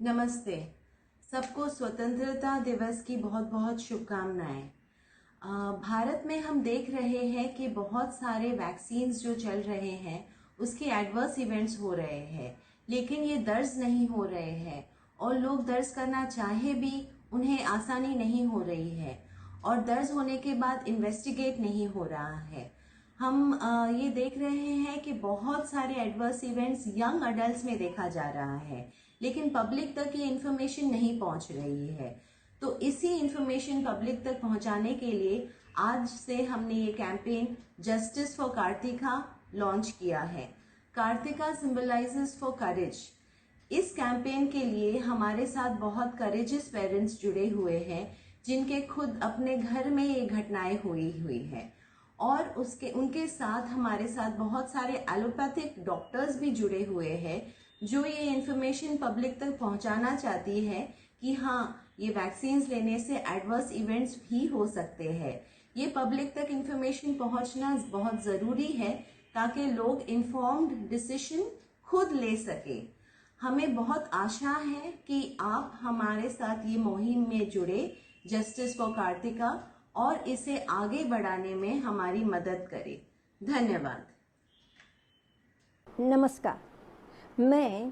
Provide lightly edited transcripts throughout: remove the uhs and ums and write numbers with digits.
नमस्ते। सबको स्वतंत्रता दिवस की बहुत बहुत शुभकामनाएं। भारत में हम देख रहे हैं कि बहुत सारे वैक्सीन्स जो चल रहे हैं उसके एडवर्स इवेंट्स हो रहे हैं, लेकिन ये दर्ज नहीं हो रहे हैं और लोग दर्ज करना चाहे भी उन्हें आसानी नहीं हो रही है और दर्ज होने के बाद इन्वेस्टिगेट नहीं हो रहा है। हम ये देख रहे हैं कि बहुत सारे एडवर्स इवेंट्स यंग अडल्ट में देखा जा रहा है, लेकिन पब्लिक तक ये इन्फॉर्मेशन नहीं पहुंच रही है। तो इसी इन्फॉर्मेशन पब्लिक तक पहुंचाने के लिए आज से हमने ये campaign justice for Kartika launch किया है। Kartika symbolises for courage. इस कैंपेन के लिए हमारे साथ बहुत करेजियस पेरेंट्स जुड़े हुए हैं जिनके खुद अपने घर में ये घटनाएं हुई है और उसके उनके साथ हमारे साथ बहुत सारे एलोपैथिक डॉक्टर्स भी जुड़े हुए हैं जो ये इन्फॉर्मेशन पब्लिक तक पहुंचाना चाहती है कि हाँ, ये वैक्सीन लेने से एडवर्स इवेंट्स भी हो सकते हैं। ये पब्लिक तक इन्फॉर्मेशन पहुंचना बहुत ज़रूरी है ताकि लोग इन्फॉर्म्ड डिसीजन खुद ले सके। हमें बहुत आशा है कि आप हमारे साथ ये मुहिम में जुड़े जस्टिस फॉर कार्तिका और इसे आगे बढ़ाने में हमारी मदद करें। धन्यवाद। नमस्कार, मैं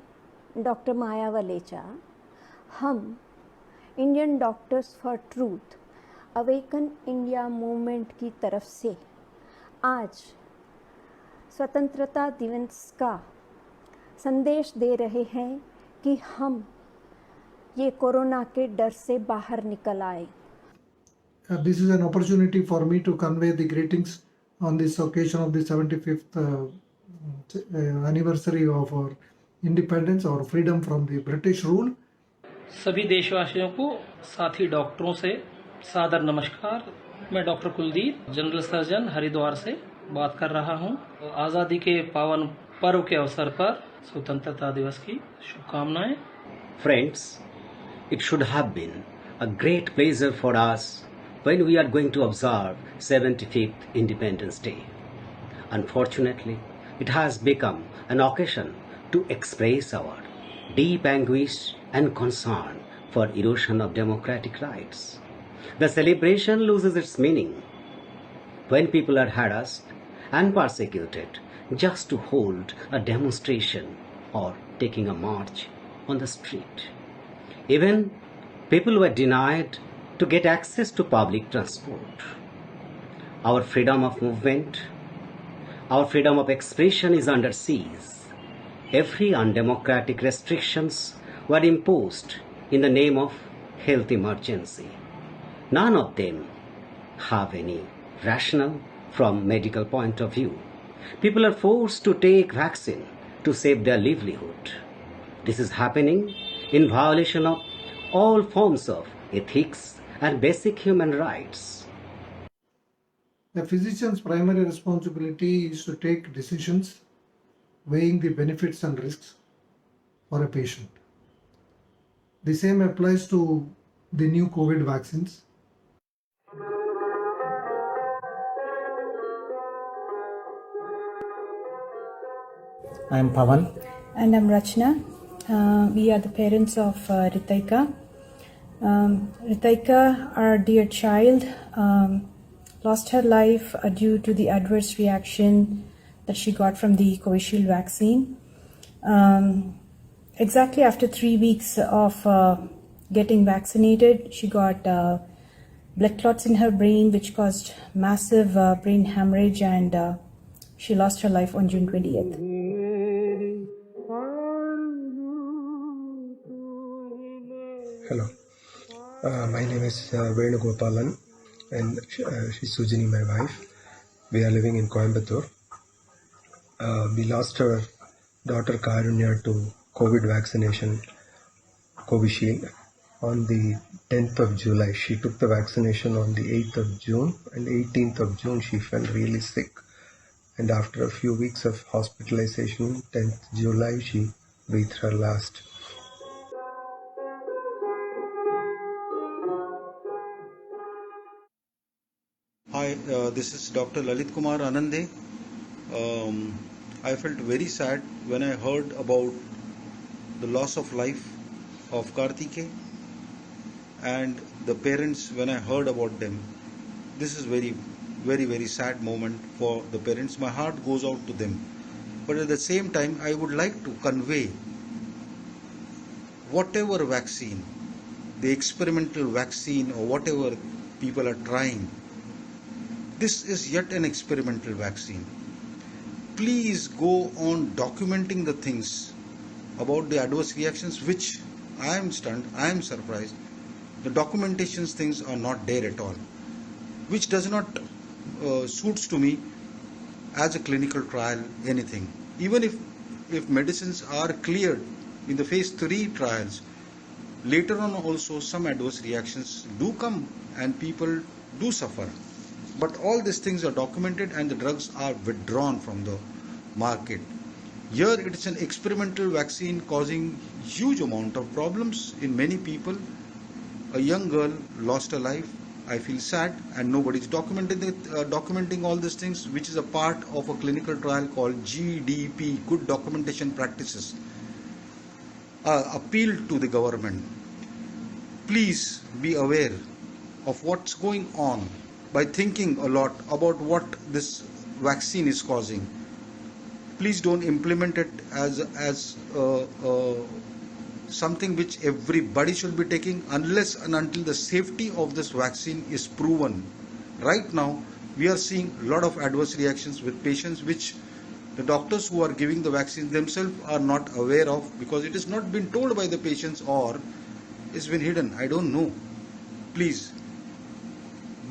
डॉक्टर माया वलेचा। हम Indian doctors for truth awaken India movement की तरफ से आज स्वतंत्रता दिवस का संदेश दे रहे हैं कि हम ये कोरोना के डर से बाहर निकल आए। This is an opportunity for me to convey the greetings on this occasion of the 75th anniversary of our independence or freedom from the British rule. सभी देशवासियों को, साथी डॉक्टरों से सादर नमस्कार। मैं doctor Kuldeep, general surgeon Haridwar से बात कर रहा हूं। आज़ादी के पावन पर्व के अवसर पर स्वतंत्रता दिवस की शुभकामनाएं। Friends, it should have been a great pleasure for us when we are going to observe 75th Independence Day. Unfortunately, it has become an occasion to express our deep anguish and concern for erosion of democratic rights. The celebration loses its meaning when people are harassed and persecuted just to hold a demonstration or taking a march on the street. Even people were denied to get access to public transport. Our freedom of movement, our freedom of expression is under siege. Every undemocratic restrictions were imposed in the name of health emergency. None of them have any rationale from medical point of view. People are forced to take vaccine to save their livelihood. This is happening in violation of all forms of ethics and basic human rights. The physician's primary responsibility is to take decisions weighing the benefits and risks for a patient. The same applies to the new COVID vaccines. I am Pavan. And I'm Rachna. We are the parents of Ritaika. Ritaika, our dear child, lost her life due to the adverse reaction that she got from the Covishield vaccine. Exactly after 3 weeks of getting vaccinated, she got blood clots in her brain, which caused massive brain hemorrhage, and she lost her life on June 20th. Hello, my name is Venugopalan and she's Sujini, my wife. We are living in Coimbatore. We lost our daughter Karunya to COVID vaccination, Covishield, on the 10th of July. She took the vaccination on the 8th of June, and 18th of June she felt really sick. And after a few weeks of hospitalization, 10th July she breathed her last. Hi, this is Dr. Lalit Kumar Anande. I felt very sad when I heard about the loss of life of Kartike, and the parents, when I heard about them, this is very, very, very sad moment for the parents. My heart goes out to them. But at the same time, I would like to convey whatever vaccine, the experimental vaccine or whatever people are trying, this is yet an experimental vaccine. Please go on documenting the things about the adverse reactions, which I am stunned, I am surprised. The documentations things are not there at all, which does not suits to me as a clinical trial anything. Even if medicines are cleared in the phase 3 trials, later on also some adverse reactions do come and people do suffer. But all these things are documented and the drugs are withdrawn from the market. Here it is an experimental vaccine causing huge amount of problems in many people. A young girl lost her life. I feel sad, and nobody is documenting all these things, which is a part of a clinical trial called GDP, Good Documentation Practices. Appeal to the government. Please be aware of what's going on by thinking a lot about what this vaccine is causing. Please don't implement it as something which everybody should be taking unless and until the safety of this vaccine is proven. Right now, we are seeing a lot of adverse reactions with patients which the doctors who are giving the vaccine themselves are not aware of, because it has not been told by the patients or it's been hidden. I don't know. Please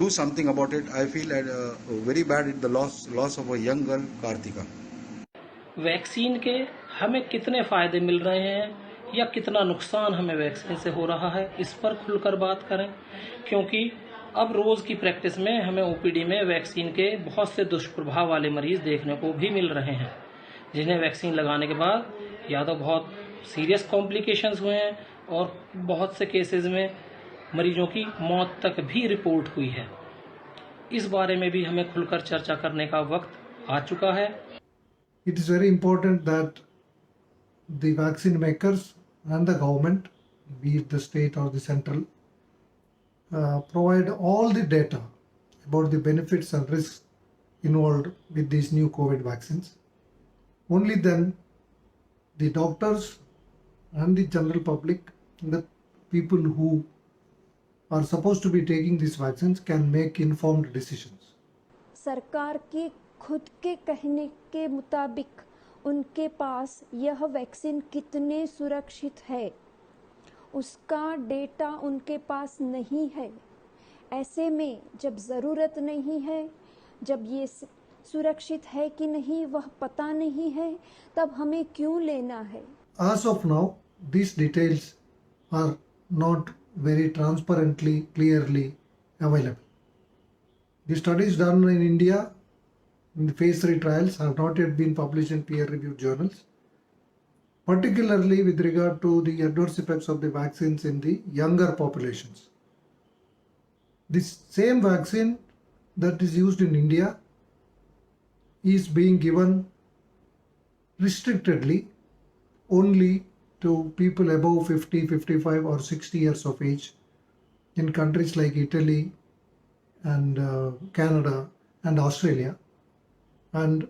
do something about it. I feel very bad at the loss of a young girl, Kartika. Vaccine के हमें कितने फ़ायदे मिल रहे हैं या कितना नुकसान हमें वैक्सीन से हो रहा है, इस पर खुलकर बात करें, क्योंकि अब रोज़ की प्रैक्टिस में हमें ओपीडी में वैक्सीन के बहुत से दुष्प्रभाव वाले मरीज़ देखने को भी मिल रहे हैं, जिन्हें वैक्सीन लगाने के बाद या तो बहुत सीरियस कॉम्प्लिकेशंस हुए हैं और बहुत से केसेस में मरीजों की मौत तक भी रिपोर्ट हुई है। इस बारे में भी हमें खुलकर चर्चा करने का वक्त आ चुका है। It is very important that the vaccine makers and the government, be it the state or the central, provide all the data about the benefits and risks involved with these new COVID vaccines. Only then the doctors and the general public, the people who are supposed to be taking these vaccines can make informed decisions. सरकार के खुद के कहने के मुताबिक उनके पास यह vaccine कितने सुरक्षित है उसका डेटा उनके पास नहीं है। ऐसे में जब ज़रूरत नहीं है, जब ये सुरक्षित है कि नहीं वह पता नहीं है, तब हमें क्यों लेना है? As of now, these details are not very transparently, clearly available. The studies done in India in the phase 3 trials have not yet been published in peer-reviewed journals, particularly with regard to the adverse effects of the vaccines in the younger populations. This same vaccine that is used in India is being given restrictedly only to people above 50, 55 or 60 years of age in countries like Italy and Canada and Australia. And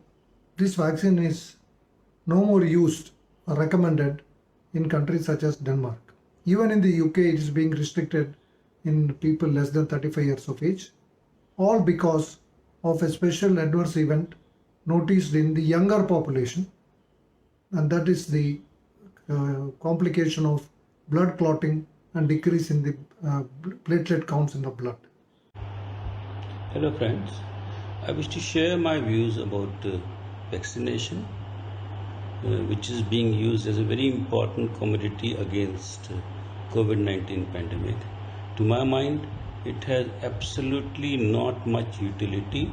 this vaccine is no more used or recommended in countries such as Denmark. Even in the UK, it is being restricted in people less than 35 years of age, all because of a special adverse event noticed in the younger population, and that is the complication of blood clotting and decrease in the platelet counts in the blood. Hello friends, I wish to share my views about vaccination, which is being used as a very important commodity against COVID-19 pandemic. To my mind, it has absolutely not much utility,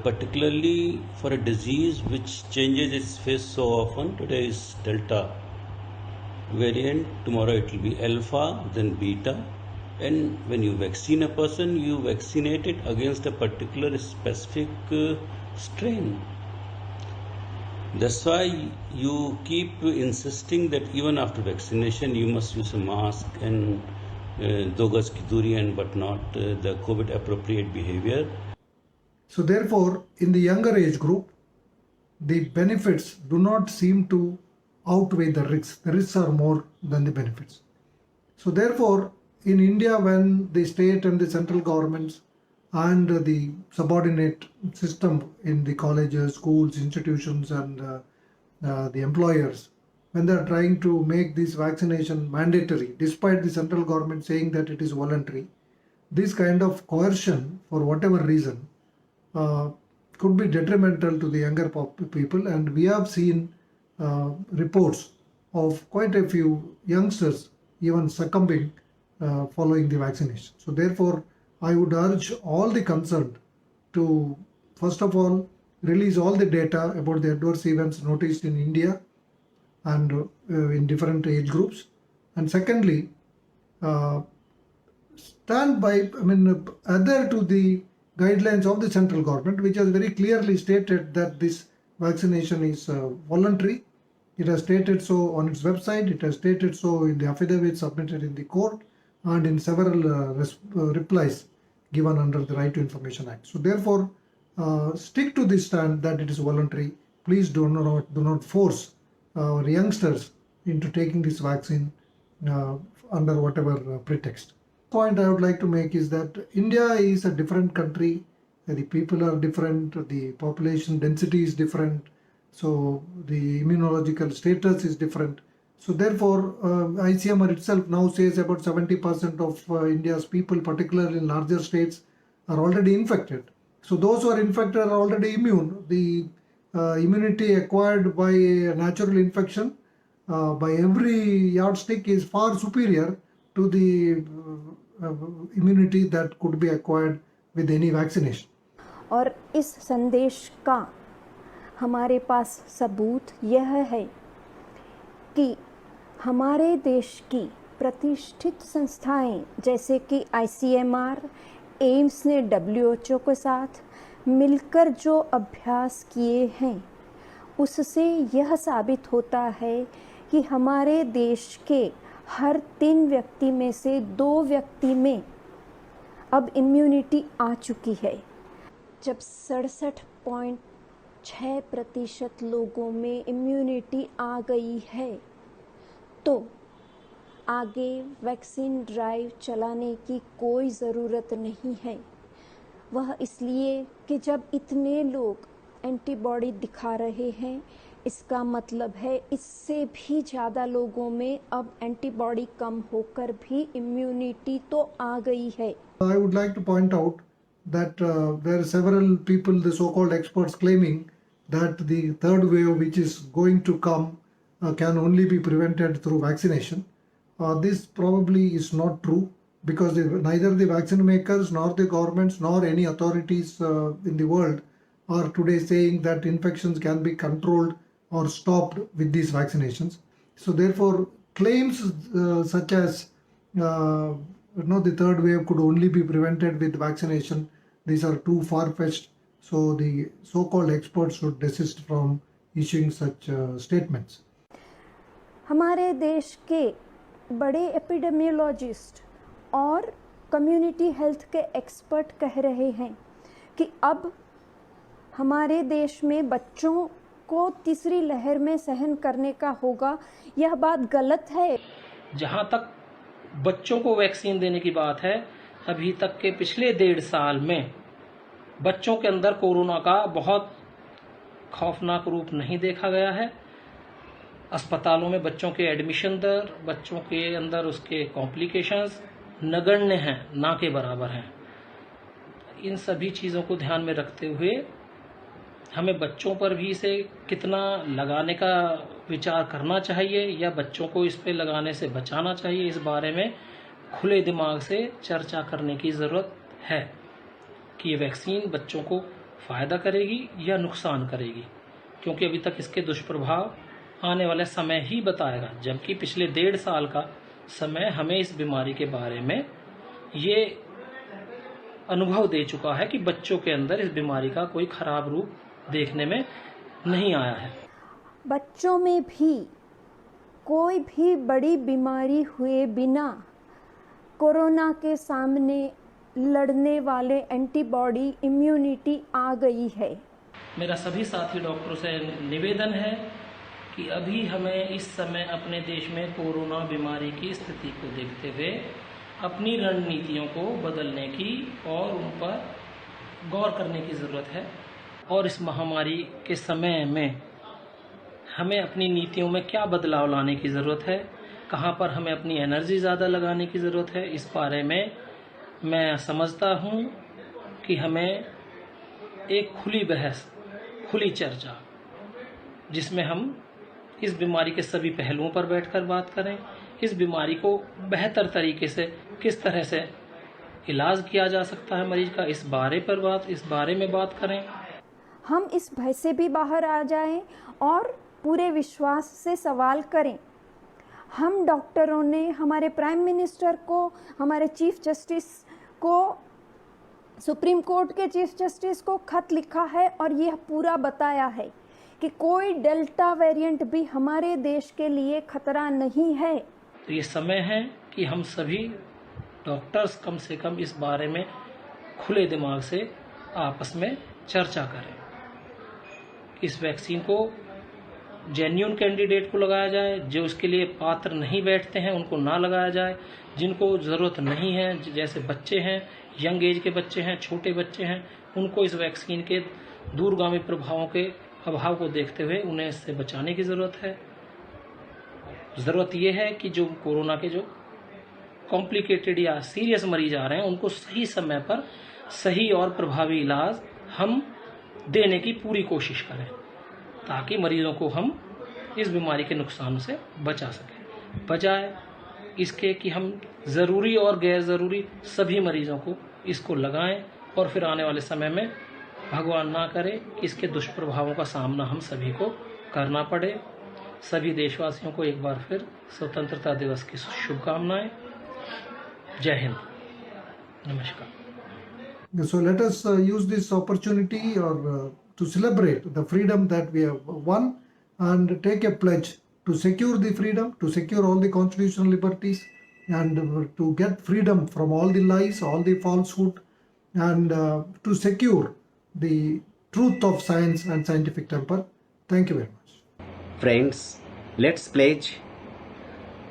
particularly for a disease which changes its face so often. Today is Delta variant, tomorrow it will be Alpha, then Beta. And when you vaccine a person, you vaccinate it against a particular specific strain. That's why you keep insisting that even after vaccination you must use a mask and 2 गज की दूरी and whatnot, the COVID appropriate behavior. So therefore, in the younger age group, the benefits do not seem to outweigh the risks. The risks are more than the benefits. So therefore, in India, when the state and the central governments and the subordinate system in the colleges, schools, institutions and the employers, when they are trying to make this vaccination mandatory, despite the central government saying that it is voluntary, this kind of coercion, for whatever reason, could be detrimental to the younger people, and we have seen reports of quite a few youngsters even succumbing following the vaccination. So therefore, I would urge all the concerned to, first of all, release all the data about the adverse events noticed in India and in different age groups, and secondly, stand by, adhere to the guidelines of the central government, which has very clearly stated that this vaccination is voluntary. It has stated so on its website, it has stated so in the affidavit submitted in the court and in several replies given under the Right to Information Act. So therefore, stick to this stand that it is voluntary. Please do not force our youngsters into taking this vaccine under whatever pretext. Point I would like to make is that India is a different country. The people are different, the population density is different, so the immunological status is different. So therefore, ICMR itself now says about 70% of India's people, particularly in larger states, are already infected. So those who are infected are already immune. The immunity acquired by a natural infection by every yardstick is far superior to the immunity that could be acquired with any vaccination. और इस संदेश का हमारे पास सबूत यह है कि हमारे देश की प्रतिष्ठित संस्थाएं जैसे कि ICMR, एम्स ने WHO के साथ मिलकर जो अभ्यास किए हैं, उससे यह साबित होता है कि हमारे देश के हर 3 व्यक्ति में से 2 व्यक्ति में अब इम्यूनिटी आ चुकी है। जब 67.6% लोगों में इम्यूनिटी आ गई है, तो आगे वैक्सीन ड्राइव चलाने की कोई ज़रूरत नहीं है। वह इसलिए कि जब इतने लोग एंटीबॉडी दिखा रहे हैं, इसका मतलब है इससे भी ज़्यादा लोगों में अब एंटीबॉडी कम होकर भी इम्यूनिटी तो आ गई है। I would like to point out that there are several people, the so-called experts, claiming that the third wave which is going to come can only be prevented through vaccination. This probably is not true, because neither the vaccine makers nor the governments nor any authorities in the world are today saying that infections can be controlled or stopped with these vaccinations. So therefore, claims such as the third wave could only be prevented with vaccination, these are too far-fetched. So the so-called experts should desist from issuing such statements. हमारे देश के बड़े epidemiologist और community health के expert कह रहे हैं कि अब हमारे देश में बच्चों को तीसरी लहर में सहन करने का होगा। यह बात गलत है। जहां तक बच्चों को वैक्सीन देने की बात है, अभी तक के पिछले 1.5 साल में बच्चों के अंदर कोरोना का बहुत खौफनाक रूप नहीं देखा गया है। अस्पतालों में बच्चों के एडमिशन दर, बच्चों के अंदर उसके कॉम्प्लिकेशंस नगण्य हैं, ना के बराबर हैं। इन सभी चीज़ों को ध्यान में रखते हुए हमें बच्चों पर भी इसे कितना लगाने का विचार करना चाहिए या बच्चों को इस पे लगाने से बचाना चाहिए, इस बारे में खुले दिमाग से चर्चा करने की ज़रूरत है कि ये वैक्सीन बच्चों को फ़ायदा करेगी या नुकसान करेगी, क्योंकि अभी तक इसके दुष्प्रभाव आने वाले समय ही बताएगा। जबकि पिछले 1.5 साल का समय हमें इस बीमारी के बारे में ये अनुभव दे चुका है कि बच्चों के अंदर इस बीमारी का कोई खराब रूप देखने में नहीं आया है। बच्चों में भी कोई भी बड़ी बीमारी हुए बिना कोरोना के सामने लड़ने वाले एंटीबॉडी इम्यूनिटी आ गई है। मेरा सभी साथी डॉक्टरों से निवेदन है कि अभी हमें इस समय अपने देश में कोरोना बीमारी की स्थिति को देखते हुए अपनी रणनीतियों को बदलने की और उन पर गौर करने की ज़रूरत है। और इस महामारी के समय में हमें अपनी नीतियों में क्या बदलाव लाने की ज़रूरत है, कहाँ पर हमें अपनी एनर्जी ज़्यादा लगाने की ज़रूरत है, इस बारे में मैं समझता हूँ कि हमें एक खुली बहस, खुली चर्चा, जिसमें हम इस बीमारी के सभी पहलुओं पर बैठकर बात करें, इस बीमारी को बेहतर तरीके से किस तरह से इलाज किया जा सकता है मरीज का, इस बारे में बात करें। हम इस भय से भी बाहर आ जाएं और पूरे विश्वास से सवाल करें। हम डॉक्टरों ने हमारे प्राइम मिनिस्टर को, हमारे चीफ जस्टिस को, सुप्रीम कोर्ट के चीफ जस्टिस को खत लिखा है और यह पूरा बताया है कि कोई डेल्टा वेरिएंट भी हमारे देश के लिए खतरा नहीं है। तो ये समय है कि हम सभी डॉक्टर्स कम से कम इस बारे में खुले दिमाग से आपस में चर्चा करें। इस वैक्सीन को जेन्युइन कैंडिडेट को लगाया जाए, जो इसके लिए पात्र नहीं बैठते हैं उनको ना लगाया जाए, जिनको ज़रूरत नहीं है, जैसे बच्चे हैं, यंग एज के बच्चे हैं, छोटे बच्चे हैं, उनको इस वैक्सीन के दूरगामी प्रभावों के अभाव को देखते हुए उन्हें इससे बचाने की ज़रूरत है। ज़रूरत यह है कि जो कोरोना के जो कॉम्प्लिकेटेड या सीरियस मरीज आ रहे हैं उनको सही समय पर सही और प्रभावी इलाज हम देने की पूरी कोशिश करें, ताकि मरीजों को हम इस बीमारी के नुकसान से बचा सकें, बजाय इसके कि हम ज़रूरी और गैर ज़रूरी सभी मरीजों को इसको लगाएं और फिर आने वाले समय में भगवान ना करे कि इसके दुष्प्रभावों का सामना हम सभी को करना पड़े। सभी देशवासियों को एक बार फिर स्वतंत्रता दिवस की शुभकामनाएं। जय हिंद, नमस्कार। So let us use this opportunity to celebrate the freedom that we have won and take a pledge to secure the freedom, to secure all the constitutional liberties, and to get freedom from all the lies, all the falsehood, and to secure the truth of science and scientific temper. Thank you very much. Friends, let's pledge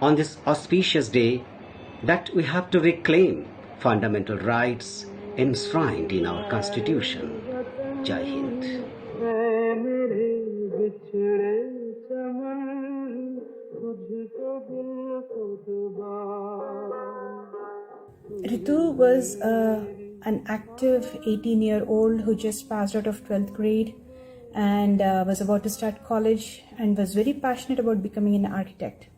on this auspicious day that we have to reclaim fundamental rights enshrined in our Constitution. Jai Hind. Ritu was an active 18-year-old who just passed out of 12th grade and was about to start college and was very passionate about becoming an architect.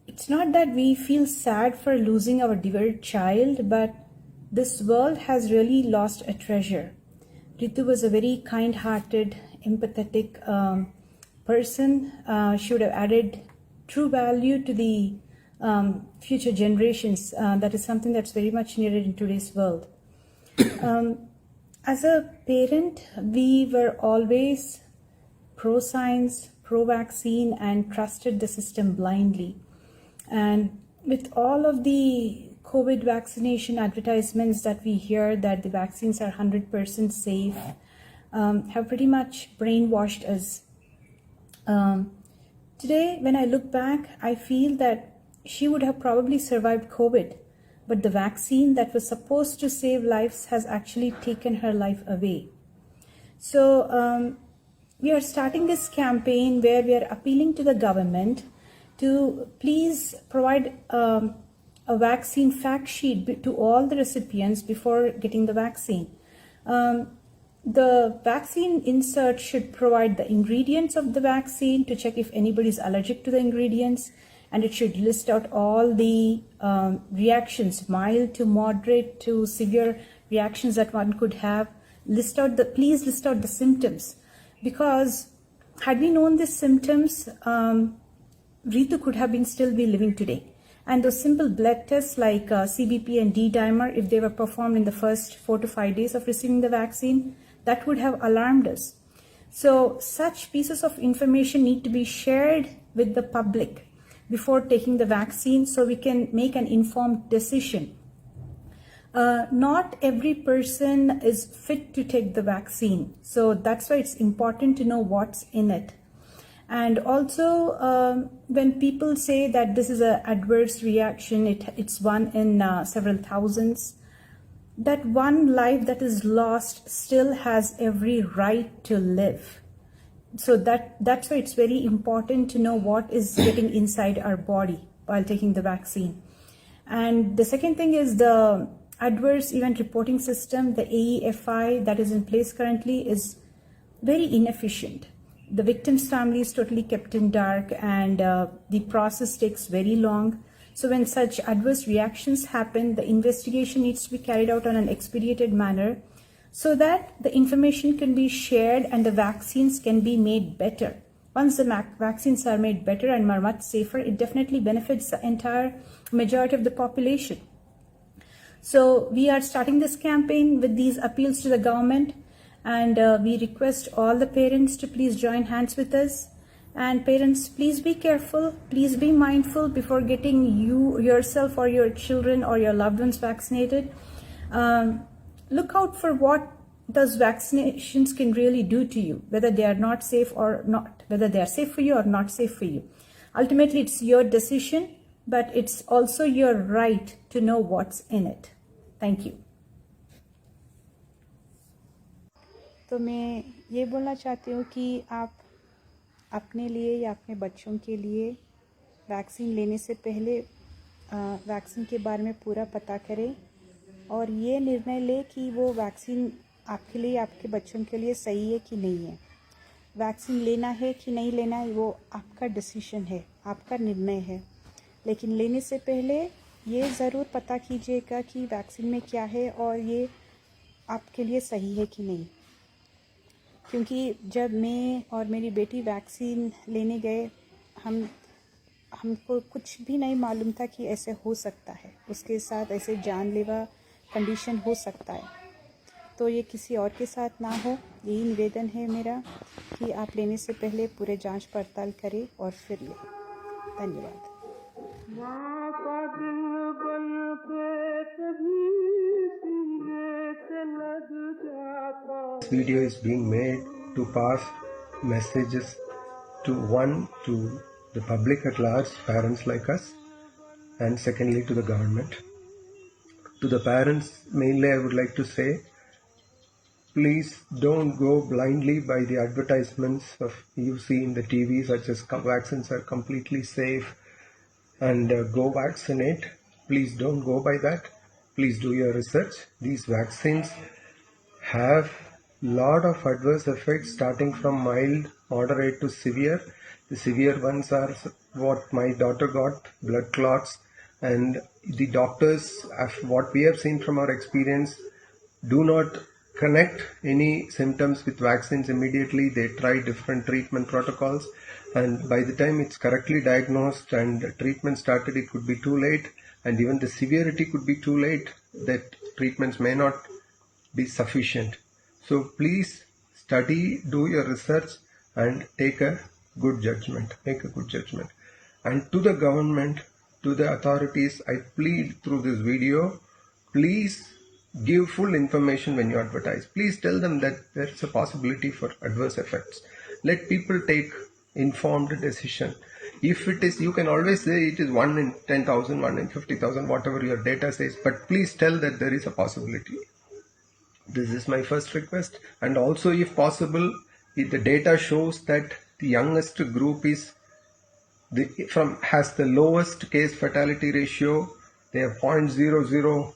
It's not that we feel sad for losing our dear child, but this world has really lost a treasure. Ritu was a very kind-hearted, empathetic person. She would have added true value to the future generations. That is something that's very much needed in today's world. As a parent, we were always pro-science, pro-vaccine, and trusted the system blindly. And with all of the COVID vaccination advertisements that we hear that the vaccines are 100% safe, have pretty much brainwashed us. Today, when I look back, I feel that she would have probably survived COVID, but the vaccine that was supposed to save lives has actually taken her life away. So we are starting this campaign where we are appealing to the government to please provide a vaccine fact sheet to all the recipients before getting the vaccine. The vaccine insert should provide the ingredients of the vaccine to check if anybody is allergic to the ingredients, and it should list out all the reactions, mild to moderate to severe reactions that one could have. Please list out the symptoms, because had we known these symptoms, Ritu could have been still be living today. And those simple blood tests like CBP and D-dimer, if they were performed in the first 4 to 5 days of receiving the vaccine, that would have alarmed us. So such pieces of information need to be shared with the public before taking the vaccine so we can make an informed decision. Not every person is fit to take the vaccine. So that's why it's important to know what's in it. And also, when people say that this is an adverse reaction, it's one in several thousands, that one life that is lost still has every right to live. So that's why it's very important to know what is getting inside our body while taking the vaccine. And the second thing is the adverse event reporting system, the AEFI that is in place currently is very inefficient. The victim's family is totally kept in dark, and the process takes very long. So when such adverse reactions happen, the investigation needs to be carried out on an expedited manner so that the information can be shared and the vaccines can be made better. Once the vaccines are made better and are much safer, it definitely benefits the entire majority of the population. So we are starting this campaign with these appeals to the government, and we request all the parents to please join hands with us. And parents, please be careful, please be mindful before getting yourself or your children or your loved ones vaccinated. Look out for what those vaccinations can really do to you, whether they are not safe or not, whether they are safe for you or not safe for you. Ultimately, it's your decision, but it's also your right to know what's in it. Thank you. तो मैं ये बोलना चाहती हूँ कि आप अपने लिए या अपने बच्चों के लिए वैक्सीन लेने से पहले वैक्सीन के बारे में पूरा पता करें और ये निर्णय लें कि वो वैक्सीन आपके लिए, आपके बच्चों के लिए सही है कि नहीं है। वैक्सीन लेना है कि नहीं लेना है वो आपका डिसीजन है, आपका निर्णय है, लेकिन लेने से पहले ये ज़रूर पता कीजिएगा कि वैक्सीन में क्या है और ये आपके लिए सही है कि नहीं। क्योंकि जब मैं और मेरी बेटी वैक्सीन लेने गए, हमको कुछ भी नहीं मालूम था कि ऐसे हो सकता है, उसके साथ ऐसे जानलेवा कंडीशन हो सकता है। तो ये किसी और के साथ ना हो, यही निवेदन है मेरा कि आप लेने से पहले पूरे जांच पड़ताल करें और फिर लें। धन्यवाद। This video is being made to pass messages to the public at large, parents like us, and secondly to the government. To the parents, mainly I would like to say, please don't go blindly by the advertisements of you see in the TV, such as vaccines are completely safe and go vaccinate. Please don't go by that. Please do your research. These vaccines have lot of adverse effects starting from mild, moderate to severe. The severe ones are what my daughter got, blood clots, and the doctors, what we have seen from our experience, do not connect any symptoms with vaccines immediately. They try different treatment protocols, and by the time it's correctly diagnosed and treatment started, it could be too late, and even the severity could be too late, that treatments may not be sufficient. So please study, do your research, and take a good judgment. Make a good judgment. And to the government, to the authorities, I plead through this video, please give full information when you advertise. Please tell them that there is a possibility for adverse effects. Let people take informed decision. If it is, you can always say it is 1 in 10,000, 1 in 50,000, whatever your data says, but please tell that there is a possibility. This is my first request. And also, if possible, if the data shows that the youngest group is has the lowest case fatality ratio, they have 0.002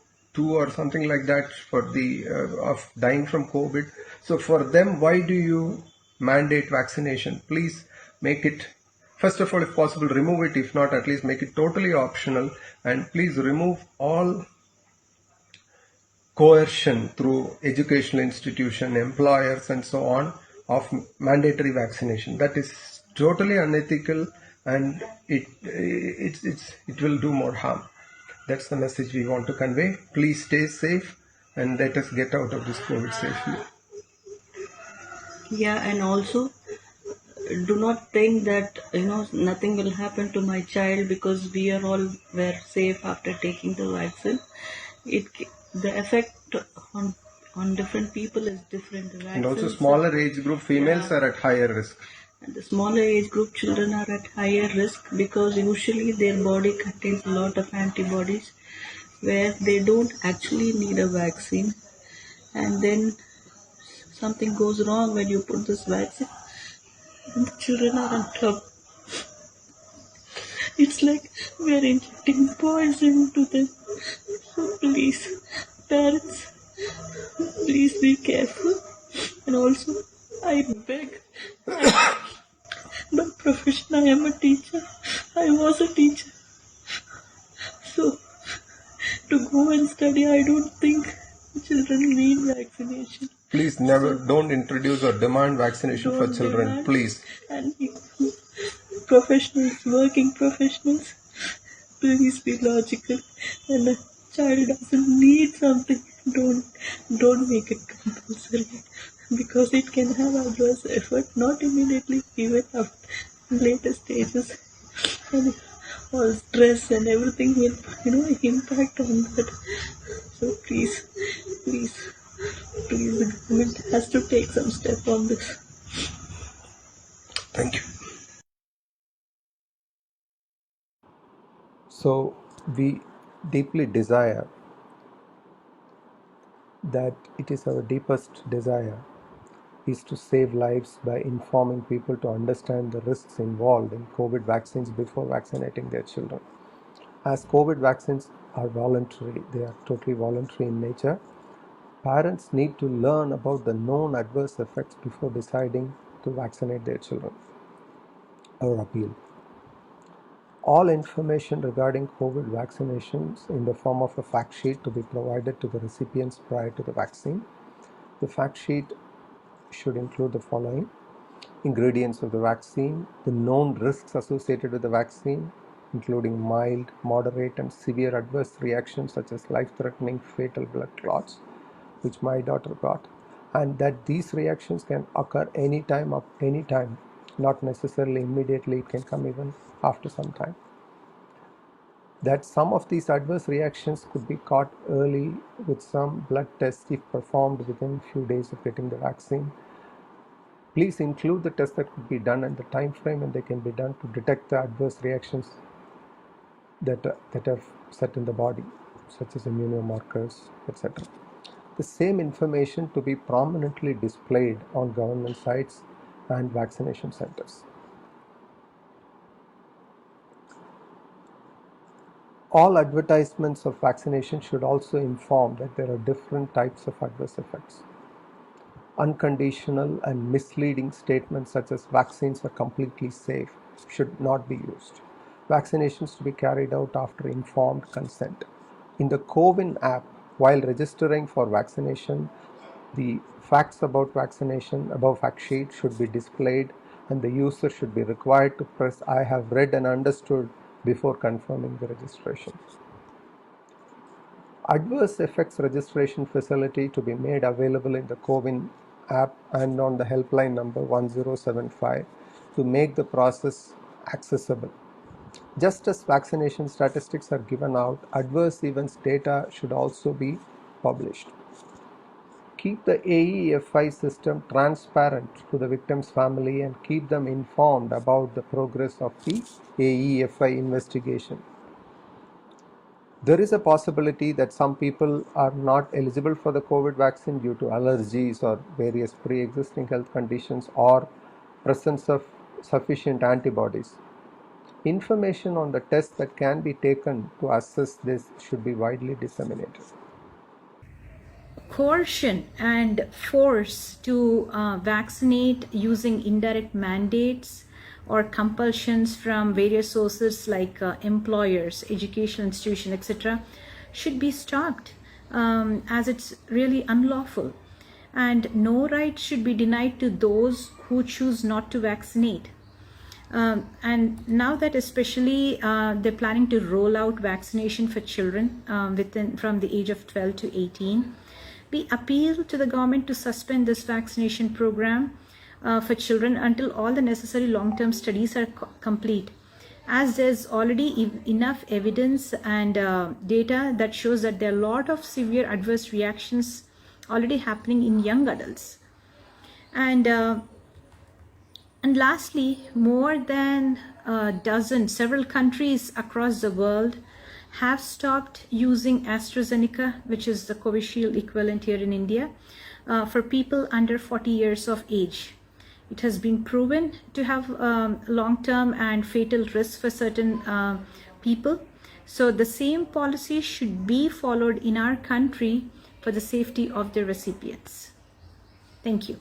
or something like that for the of dying from COVID. So for them, why do you mandate vaccination? Please make it, first of all, if possible, remove it. If not, at least make it totally optional, and please remove all coercion through educational institution, employers, and so on of mandatory vaccination. That is totally unethical, and it will do more harm. That's the message we want to convey. Please stay safe and let us get out of this COVID safely. Yeah, and also do not think that nothing will happen to my child because we are all were safe after taking the vaccine. The effect on different people is different. The And also vaccines smaller age group females are at higher risk. and the smaller age group children are at higher risk because usually their body contains a lot of antibodies where they don't actually need a vaccine, and then something goes wrong when you put this vaccine and the children are on top. It's like we are injecting poison to them. So please, parents, please be careful. And also, I beg, by profession I am a teacher. I was a teacher. So, to go and study, I don't think children need vaccination. Please don't introduce or demand vaccination for children, please. And professionals, working professionals, please be logical. And a child doesn't need something, don't make it compulsory, because it can have adverse effect, not immediately, even at later stages. And all stress and everything will, impact on that. So please, the government has to take some step on this. Thank you. So we deeply desire that it is our deepest desire is to save lives by informing people to understand the risks involved in COVID vaccines before vaccinating their children. As COVID vaccines are voluntary, they are totally voluntary in nature, parents need to learn about the known adverse effects before deciding to vaccinate their children. Our appeal. All information regarding COVID vaccinations in the form of a fact sheet to be provided to the recipients prior to the vaccine. The fact sheet should include the following: ingredients of the vaccine, the known risks associated with the vaccine, including mild, moderate, and severe adverse reactions such as life-threatening fatal blood clots, which my daughter got, and that these reactions can occur anytime, not necessarily immediately, it can come even after some time. That some of these adverse reactions could be caught early with some blood tests if performed within a few days of getting the vaccine. Please include the tests that could be done and the time frame when they can be done to detect the adverse reactions that are set in the body, such as immunomarkers, etc. The same information to be prominently displayed on government sites and vaccination centers. All advertisements of vaccination should also inform that there are different types of adverse effects. Unconditional and misleading statements such as vaccines are completely safe should not be used. Vaccinations to be carried out after informed consent. In the CoWIN app, while registering for vaccination, the facts about vaccination above fact sheet should be displayed, and the user should be required to press "I have read and understood" before confirming the registration. Adverse effects registration facility to be made available in the CoWIN app and on the helpline number 1075 to make the process accessible. Just as vaccination statistics are given out, adverse events data should also be published. Keep the AEFI system transparent to the victim's family and keep them informed about the progress of the AEFI investigation. There is a possibility that some people are not eligible for the COVID vaccine due to allergies or various pre-existing health conditions or presence of sufficient antibodies. Information on the tests that can be taken to assess this should be widely disseminated. Coercion and force to vaccinate using indirect mandates or compulsions from various sources like employers, educational institutions, etc., should be stopped as it's really unlawful. And no right should be denied to those who choose not to vaccinate. And now that especially they're planning to roll out vaccination for children from the age of 12 to 18, we appeal to the government to suspend this vaccination program for children until all the necessary long-term studies are complete, as there's already enough evidence and data that shows that there are a lot of severe adverse reactions already happening in young adults. And lastly, more than several countries across the world have stopped using AstraZeneca, which is the Covishield equivalent here in India, for people under 40 years of age. It has been proven to have long-term and fatal risks for certain people. So the same policy should be followed in our country for the safety of the recipients. Thank you.